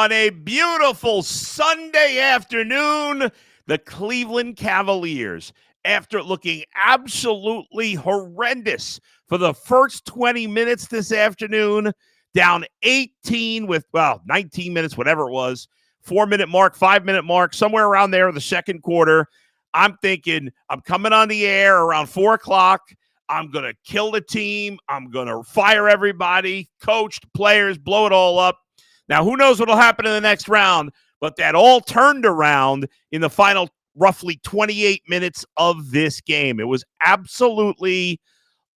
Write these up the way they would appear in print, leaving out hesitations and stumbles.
On a beautiful Sunday afternoon, the Cleveland Cavaliers, after looking absolutely horrendous for the first 20 minutes this afternoon, down 18 with, 19 minutes, whatever it was, 4-minute mark, 5-minute mark, somewhere around there in the second quarter. I'm thinking I'm coming on the air around 4 o'clock. I'm going to kill the team. I'm going to fire everybody, coach, players, blow it all up. Now, who knows what will happen in the next round, but that all turned around in the final roughly 28 minutes of this game. It was absolutely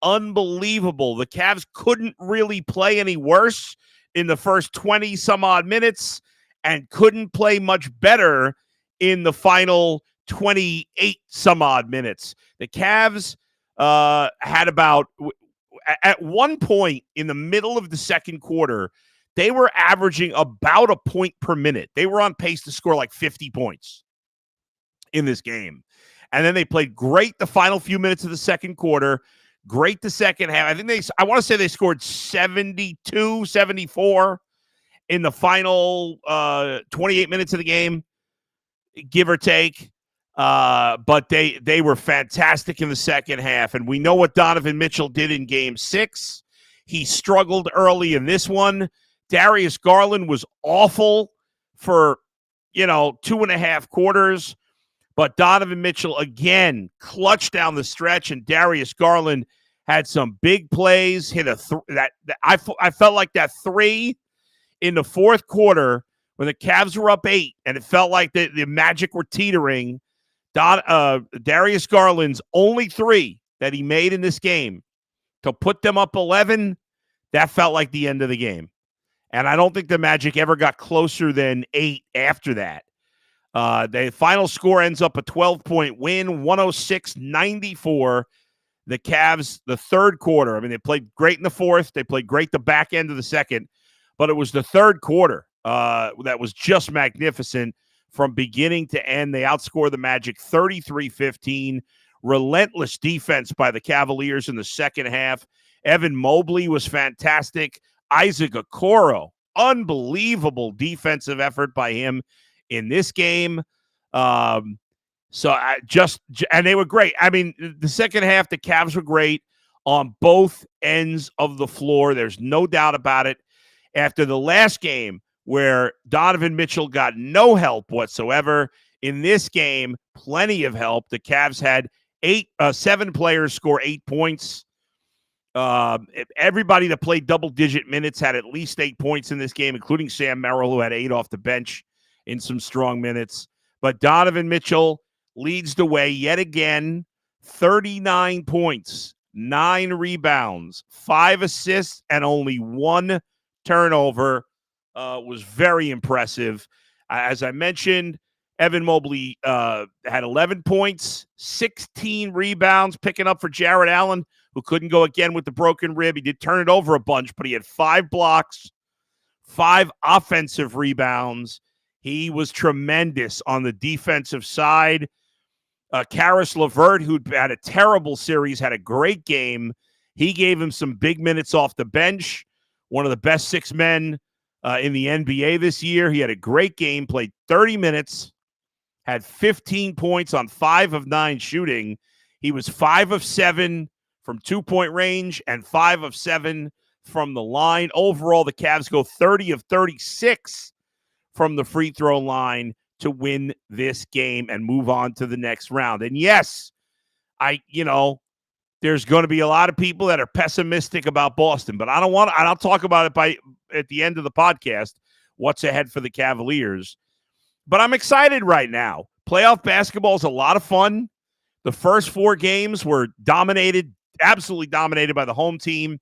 unbelievable. The Cavs couldn't really play any worse in the first 20-some-odd minutes and couldn't play much better in the final 28-some-odd minutes. The Cavs had about, at one point in the middle of the second quarter, they were averaging about a point per minute. They were on pace to score like 50 points in this game. And then they played great the final few minutes of the second quarter, great the second half. I want to say they scored 72, 74 in the final 28 minutes of the game, give or take. But they were fantastic in the second half. And we know what Donovan Mitchell did in Game 6. He struggled early in this one. Darius Garland was awful for, 2.5 quarters. But Donovan Mitchell, again, clutched down the stretch, and Darius Garland had some big plays, hit I felt like that three in the fourth quarter when the Cavs were up 8, and it felt like the Magic were teetering. Darius Garland's only 3 that he made in this game to put them up 11, that felt like the end of the game. And I don't think the Magic ever got closer than 8 after that. The final score ends up a 12-point win, 106-94. The Cavs, the third quarter. I mean, they played great in the fourth. They played great the back end of the second. But it was the third quarter that was just magnificent from beginning to end. They outscored the Magic 33-15. Relentless defense by the Cavaliers in the second half. Evan Mobley was fantastic. Isaac Okoro, unbelievable defensive effort by him in this game. And they were great. I mean, the second half, the Cavs were great on both ends of the floor. There's no doubt about it. After the last game where Donovan Mitchell got no help whatsoever, in this game, plenty of help. The Cavs had 7 players score 8 points. Everybody that played double-digit minutes had at least 8 points in this game, including Sam Merrill, who had 8 off the bench in some strong minutes. But Donovan Mitchell leads the way yet again, 39 points, 9 rebounds, 5 assists, and only 1 turnover. Was very impressive. As I mentioned, Evan Mobley had 11 points, 16 rebounds, picking up for Jarrett Allen, who couldn't go again with the broken rib. He did turn it over a bunch, but he had 5 blocks, 5 offensive rebounds. He was tremendous on the defensive side. Karis LeVert, who had a terrible series, had a great game. He gave him some big minutes off the bench. One of the best 6 men in the NBA this year. He had a great game, played 30 minutes, had 15 points on 5 of 9 shooting. He was 5 of 7 from 2-point range and 5 of 7 from the line. Overall, the Cavs go 30 of 36 from the free throw line to win this game and move on to the next round. And yes, there's going to be a lot of people that are pessimistic about Boston, but I'll talk about it at the end of the podcast, what's ahead for the Cavaliers. But I'm excited right now. Playoff basketball is a lot of fun. The first 4 games were absolutely dominated by the home team.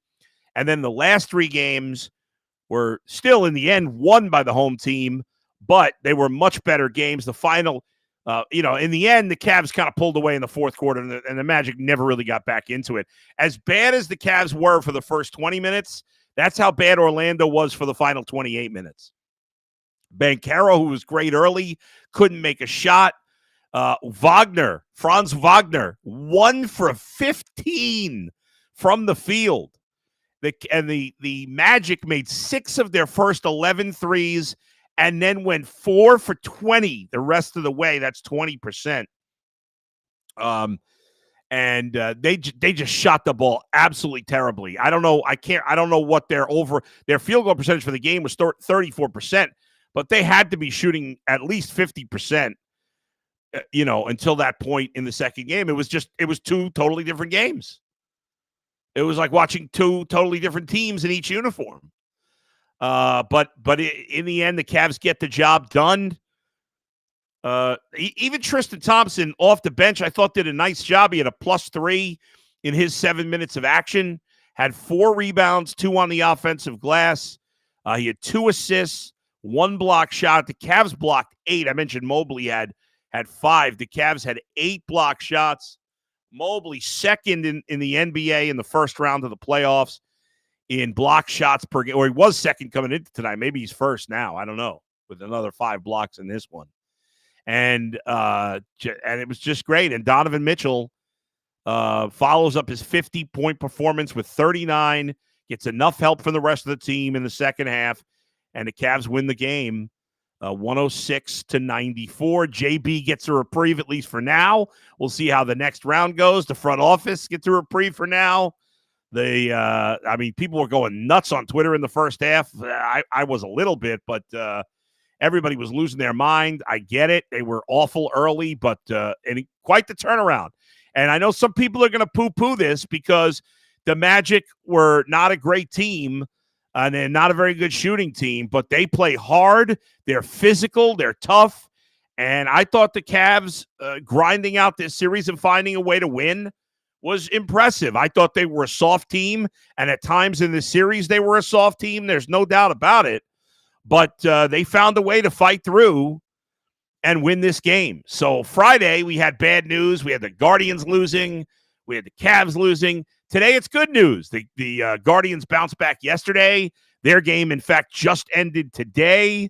And then the last 3 games were still, in the end, won by the home team, but they were much better games. The final, in the end, the Cavs kind of pulled away in the fourth quarter, and the Magic never really got back into it. As bad as the Cavs were for the first 20 minutes, that's how bad Orlando was for the final 28 minutes. Banchero, who was great early, couldn't make a shot. Franz Wagner, 1 for 15 from the field. The Magic made 6 of their first 11 threes and then went 4 for 20 the rest of the way. That's 20%. And they just shot the ball absolutely terribly. I don't know. I don't know what their field goal percentage for the game was 34%, but they had to be shooting at least 50%. Until that point in the second game, it was two totally different games. It was like watching two totally different teams in each uniform. But in the end, the Cavs get the job done. Even Tristan Thompson off the bench, I thought did a nice job. He had a +3 in his 7 minutes of action, had 4 rebounds, 2 on the offensive glass. He had 2 assists, 1 block shot. The Cavs blocked 8. I mentioned Mobley had 5. The Cavs had 8 block shots. Mobley second in the NBA in the first round of the playoffs in block shots per game, or he was second coming into tonight. Maybe he's first now. I don't know, with another 5 blocks in this one. And it was just great. And Donovan Mitchell follows up his 50-point performance with 39, gets enough help from the rest of the team in the second half, and the Cavs win the game 106-94. JB gets a reprieve, at least for now. We'll see how the next round goes. The front office gets a reprieve for now. People were going nuts on Twitter in the first half. I was a little bit, but everybody was losing their mind. I get it. They were awful early, but quite the turnaround. And I know some people are going to poo-poo this because the Magic were not a great team and they're not a very good shooting team, but they play hard. They're physical. They're tough. And I thought the Cavs grinding out this series and finding a way to win was impressive. I thought they were a soft team, and at times in this series they were a soft team. There's no doubt about it. But they found a way to fight through and win this game. So Friday, we had bad news. We had the Guardians losing. We had the Cavs losing. Today, it's good news. The Guardians bounced back yesterday. Their game, in fact, just ended today.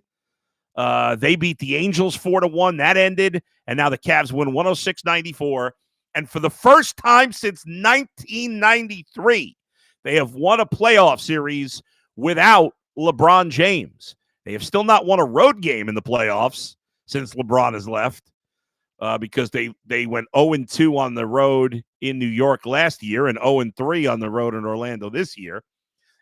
They beat the Angels 4-1. That ended. And now the Cavs win 106-94. And for the first time since 1993, they have won a playoff series without LeBron James. They have still not won a road game in the playoffs since LeBron has left because they went 0-2 on the road in New York last year and 0-3 on the road in Orlando this year.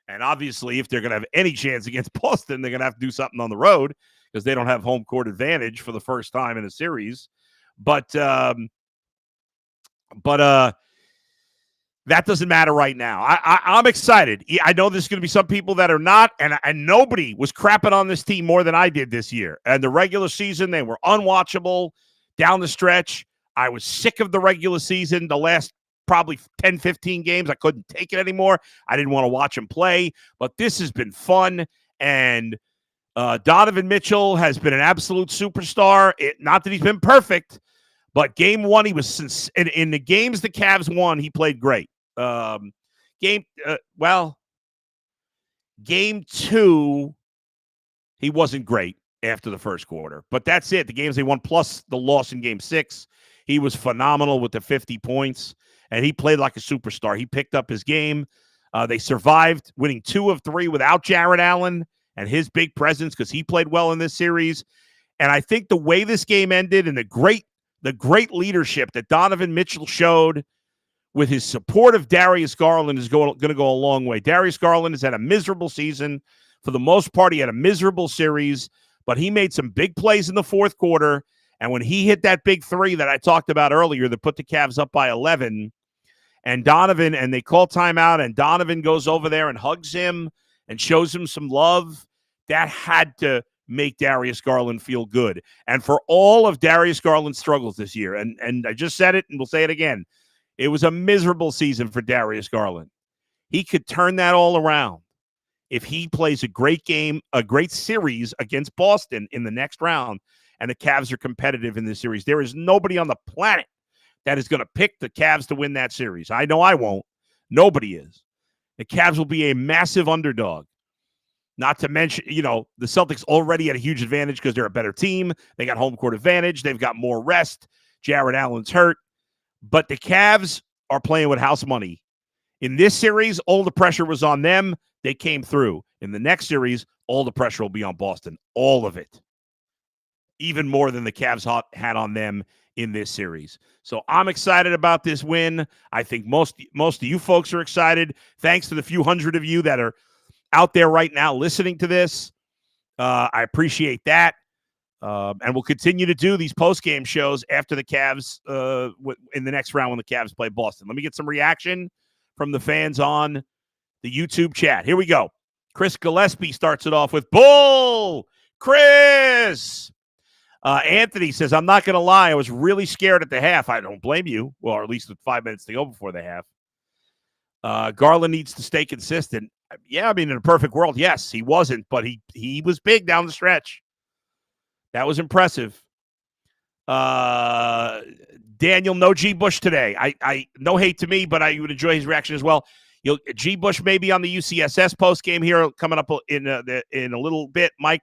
And obviously, if they're going to have any chance against Boston, they're going to have to do something on the road because they don't have home court advantage for the first time in a series. But that doesn't matter right now. I'm excited. I know there's going to be some people that are not, and nobody was crapping on this team more than I did this year. And the regular season, they were unwatchable down the stretch. I was sick of the regular season. The last probably 10, 15 games, I couldn't take it anymore. I didn't want to watch them play. But this has been fun. And Donovan Mitchell has been an absolute superstar. Not that he's been perfect, but game one, he was in the games the Cavs won, he played great. Game two, he wasn't great after the first quarter, but that's it. The games they won plus the loss in game 6, he was phenomenal with the 50 points, and he played like a superstar. He picked up his game. They survived, winning 2 of 3 without Jarrett Allen and his big presence because he played well in this series. And I think the way this game ended and the great leadership that Donovan Mitchell showed with his support of Darius Garland is going to go a long way. Darius Garland has had a miserable season. For the most part, he had a miserable series, but he made some big plays in the fourth quarter. And when he hit that big 3 that I talked about earlier that put the Cavs up by 11, and they call timeout, and Donovan goes over there and hugs him and shows him some love, that had to make Darius Garland feel good. And for all of Darius Garland's struggles this year, and I just said it and we'll say it again, it was a miserable season for Darius Garland. He could turn that all around if he plays a great game, a great series against Boston in the next round, and the Cavs are competitive in this series. There is nobody on the planet that is going to pick the Cavs to win that series. I know I won't. Nobody is. The Cavs will be a massive underdog. Not to mention, the Celtics already had a huge advantage because they're a better team. They got home court advantage. They've got more rest. Jarrett Allen's hurt. But the Cavs are playing with house money. In this series, all the pressure was on them. They came through. In the next series, all the pressure will be on Boston. All of it. Even more than the Cavs had on them in this series. So I'm excited about this win. I think most of you folks are excited. Thanks to the few hundred of you that are out there right now listening to this. I appreciate that. And we'll continue to do these post-game shows after the Cavs in the next round when the Cavs play Boston. Let me get some reaction from the fans on the YouTube chat. Here we go. Chris Gillespie starts it off with Bull. Chris. Anthony says, I'm not going to lie. I was really scared at the half. I don't blame you. Well, or at least with 5 minutes to go before the half. Garland needs to stay consistent. Yeah, I mean, in a perfect world, yes, he wasn't, but he was big down the stretch. That was impressive. Daniel, no G. Bush today. I no hate to me, but I would enjoy his reaction as well. G. Bush may be on the UCSS post game here coming up in a little bit. Mike,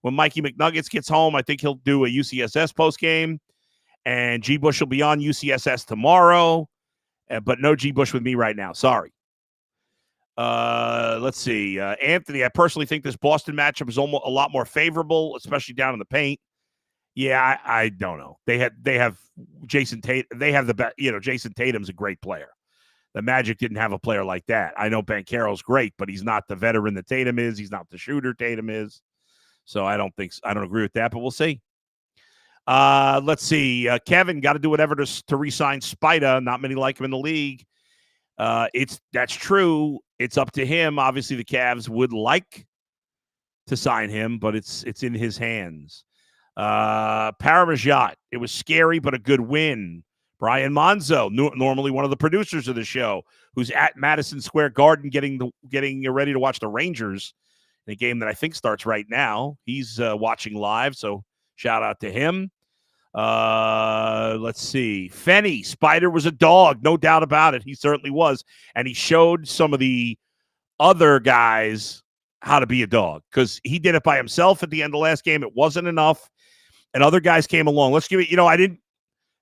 when Mikey McNuggets gets home, I think he'll do a UCSS post game, and G. Bush will be on UCSS tomorrow. But no G. Bush with me right now. Sorry. Let's see. Anthony, I personally think this Boston matchup is almost a lot more favorable, especially down in the paint. Yeah, I don't know. They have Jason Tatum. They have the best. Jason Tatum's a great player. The Magic didn't have a player like that. I know Banchero's great, but he's not the veteran that Tatum is. He's not the shooter Tatum is. So I don't agree with that, but we'll see. Let's see. Kevin got to do whatever to re-sign Spida. Not many like him in the league. That's true. It's up to him. Obviously, the Cavs would like to sign him, but it's in his hands. Paramajat, it was scary, but a good win. Brian Monzo, normally one of the producers of the show, who's at Madison Square Garden getting ready to watch the Rangers in a game that I think starts right now. He's watching live, so shout out to him. Let's see. Fenny, Spider was a dog, no doubt about it. He certainly was. And he showed some of the other guys how to be a dog because he did it by himself at the end of the last game. It wasn't enough. And other guys came along. Let's give it,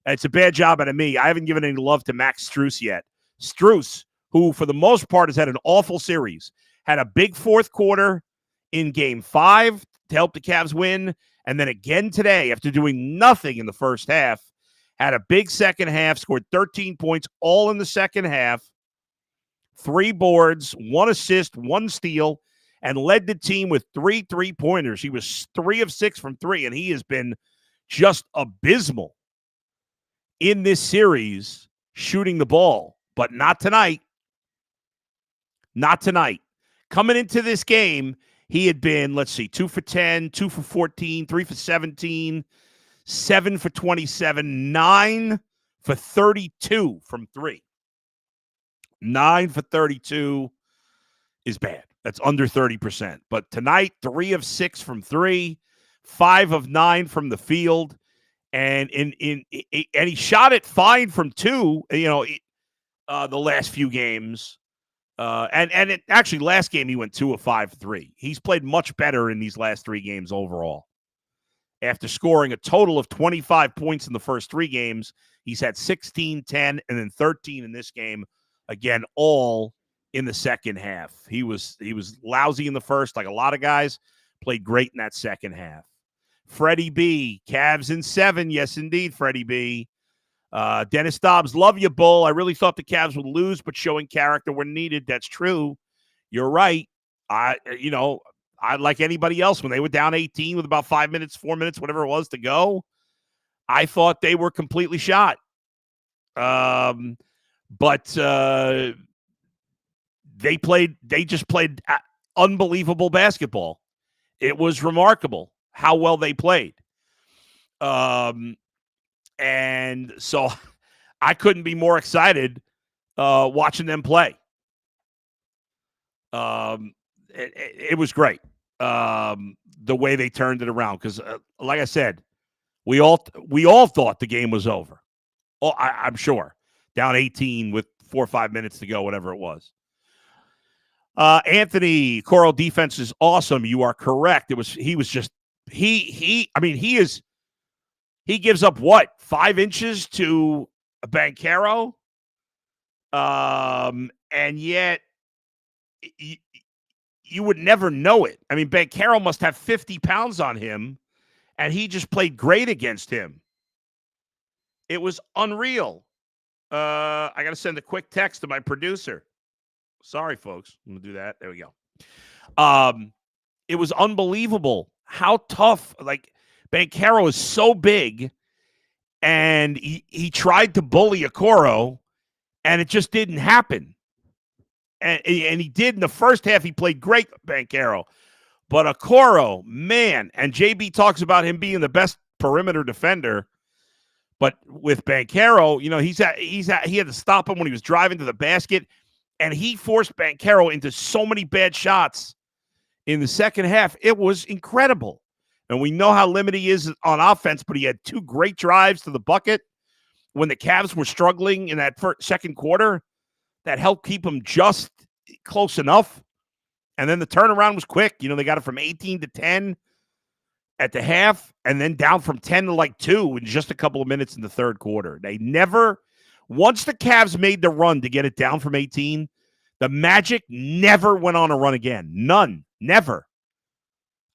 it's a bad job out of me. I haven't given any love to Max Strus yet. Strus, who for the most part has had an awful series, had a big fourth quarter in game 5 to help the Cavs win. And then again today, after doing nothing in the first half, had a big second half, scored 13 points, all in the second half, 3 boards, 1 assist, 1 steal, and led the team with 3 3-pointers. He was 3 of 6 from 3, and he has been just abysmal in this series shooting the ball, but not tonight. Not tonight. Coming into this game, he had been, 2 for 10, 2 for 14, 3 for 17, 7 for 27, 9 for 32 from 3. 9 for 32 is bad. That's under 30%. But tonight, 3 of 6 from 3, 5 of 9 from the field, and he shot it fine from 2. The last few games. Actually, last game he went 2 of 5 for 3. He's played much better in these last 3 games overall. After scoring a total of 25 points in the first 3 games, he's had 16, 10, and then 13 in this game. Again, all in the second half. He was lousy in the first, like a lot of guys. Played great in that second half. Freddie B, Cavs in 7. Yes, indeed, Freddie B. Dennis Dobbs, love you, Bull. I really thought the Cavs would lose, but showing character when needed. That's true. You're right. I like anybody else, when they were down 18 with about 5 minutes, 4 minutes, whatever it was to go, I thought they were completely shot. But they just played unbelievable basketball. It was remarkable how well they played. And so I couldn't be more excited watching them play. It was great the way they turned it around because, like I said, we all thought the game was over. Oh, I'm sure. Down 18 with 4 or 5 minutes to go, whatever it was. Anthony, Coral defense is awesome. You are correct. He gives up what? 5 inches to a Banchero? And yet you would never know it. I mean, Banchero must have 50 pounds on him, and he just played great against him. It was unreal. I got to send a quick text to my producer. Sorry, folks. I'm going to do that. There we go. It was unbelievable how tough. Like, Banchero is so big, and he tried to bully Okoro, and it just didn't happen. And he did in the first half. He played great, Banchero. But Okoro, man, and JB talks about him being the best perimeter defender. But with Banchero, he had to stop him when he was driving to the basket, and he forced Banchero into so many bad shots in the second half. It was incredible. And we know how limited he is on offense, but he had 2 great drives to the bucket when the Cavs were struggling in that second quarter. That helped keep him just close enough. And then the turnaround was quick. They got it from 18 to 10 at the half, and then down from 10 to 2 in just a couple of minutes in the third quarter. They never, once the Cavs made the run to get it down from 18, the Magic never went on a run again. None. Never.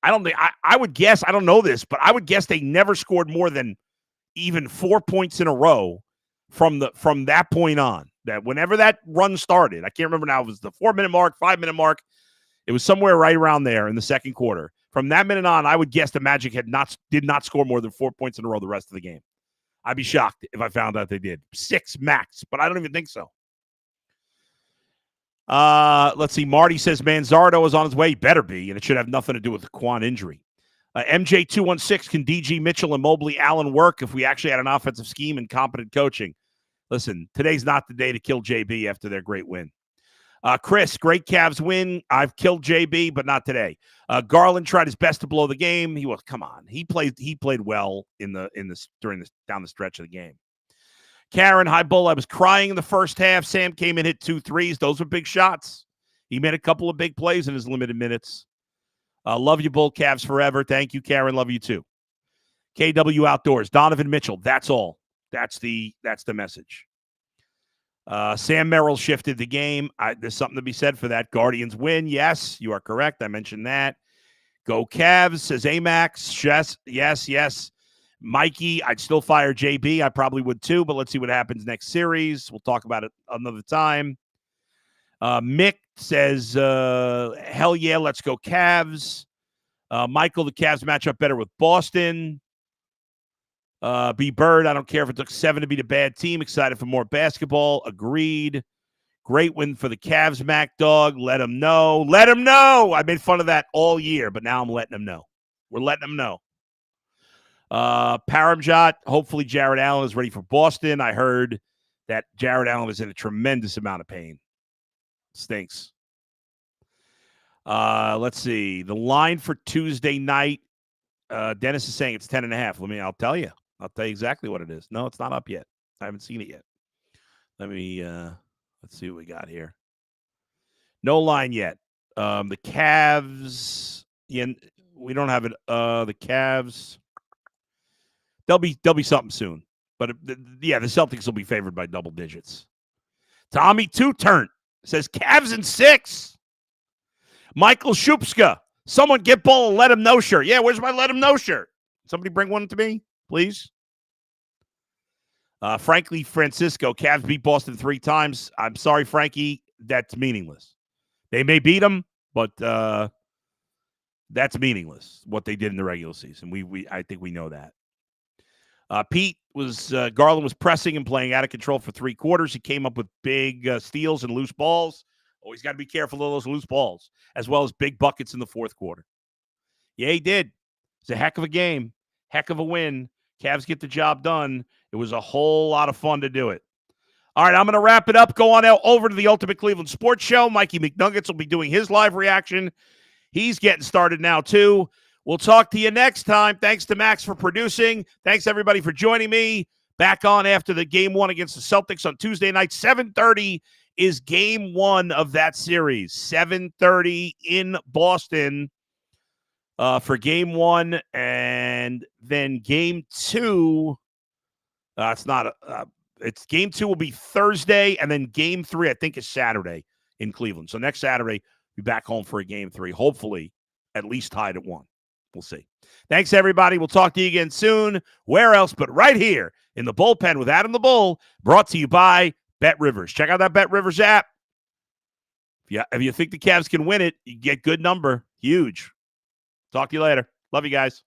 I would guess, I don't know this, but I would guess they never scored more than even 4 points in a row from that point on. That whenever that run started, I can't remember now, it was the 4-minute mark, 5-minute mark. It was somewhere right around there in the second quarter. From that minute on, I would guess the Magic did not score more than 4 points in a row the rest of the game. I'd be shocked if I found out they did. 6 max, but I don't even think so. Let's see. Marty says Manzardo is on his way. He better be, and it should have nothing to do with the Quan injury. MJ216, can DG, Mitchell, and Mobley Allen work if we actually had an offensive scheme and competent coaching? Listen, today's not the day to kill JB after their great win. Chris, great Cavs win. I've killed JB, but not today. Garland tried his best to blow the game. Come on. He played well down the stretch of the game. Karen, hi, Bull. I was crying in the first half. Sam came in, hit 2 threes. Those were big shots. He made a couple of big plays in his limited minutes. Love you, Bull. Cavs forever. Thank you, Karen. Love you too. KW Outdoors. Donovan Mitchell. That's all. That's the message. Sam Merrill shifted the game. There's something to be said for that. Guardians win. Yes, you are correct. I mentioned that. Go Cavs, says Amax. Yes. Mikey, I'd still fire JB. I probably would too, but let's see what happens next series. We'll talk about it another time. Mick says, hell yeah, let's go Cavs. Michael, the Cavs match up better with Boston. B. Bird, I don't care if it took 7 to beat a bad team. Excited for more basketball. Agreed. Great win for the Cavs, Mac Dog. Let them know. Let them know. I made fun of that all year, but now I'm letting them know. We're letting them know. Paramjot, hopefully Jared Allen is ready for Boston. I heard that Jared Allen is in a tremendous amount of pain. Stinks. Let's see. The line for Tuesday night, Dennis is saying it's 10.5. I'll tell you. I'll tell you exactly what it is. No, it's not up yet. I haven't seen it yet. Let's see what we got here. No line yet. The Cavs, we don't have it. The Cavs, there'll be something soon. But the Celtics will be favored by double digits. Tommy Two-Turn says Cavs in 6. Michael Shupska, someone get Bull and let him know shirt. Yeah, where's my let him know shirt? Somebody bring one to me, please. Frankly, Francisco, Cavs beat Boston 3 times. I'm sorry, Frankie, that's meaningless. They may beat them, but that's meaningless, what they did in the regular season. I think we know that. Pete Garland was pressing and playing out of control for 3 quarters. He came up with big steals and loose balls. Always got to be careful of those loose balls, as well as big buckets in the fourth quarter. Yeah, he did. It's a heck of a game, heck of a win. Cavs get the job done. It was a whole lot of fun to do it. All right, I'm going to wrap it up. Go on out over to the Ultimate Cleveland Sports Show. Mikey McNuggets will be doing his live reaction. He's getting started now, too. We'll talk to you next time. Thanks to Max for producing. Thanks, everybody, for joining me. Back on after the Game 1 against the Celtics on Tuesday night. 7:30 is Game 1 of that series. 7:30 in Boston for Game 1. And then Game 2, it's Game 2 will be Thursday, and then Game 3, I think, is Saturday in Cleveland. So next Saturday, be back home for a game 3. Hopefully, at least tied at 1. We'll see. Thanks, everybody. We'll talk to you again soon. Where else but right here in the bullpen with Adam the Bull, brought to you by Bet Rivers. Check out that Bet Rivers app. If you think the Cavs can win it, you get good number. Huge. Talk to you later. Love you guys.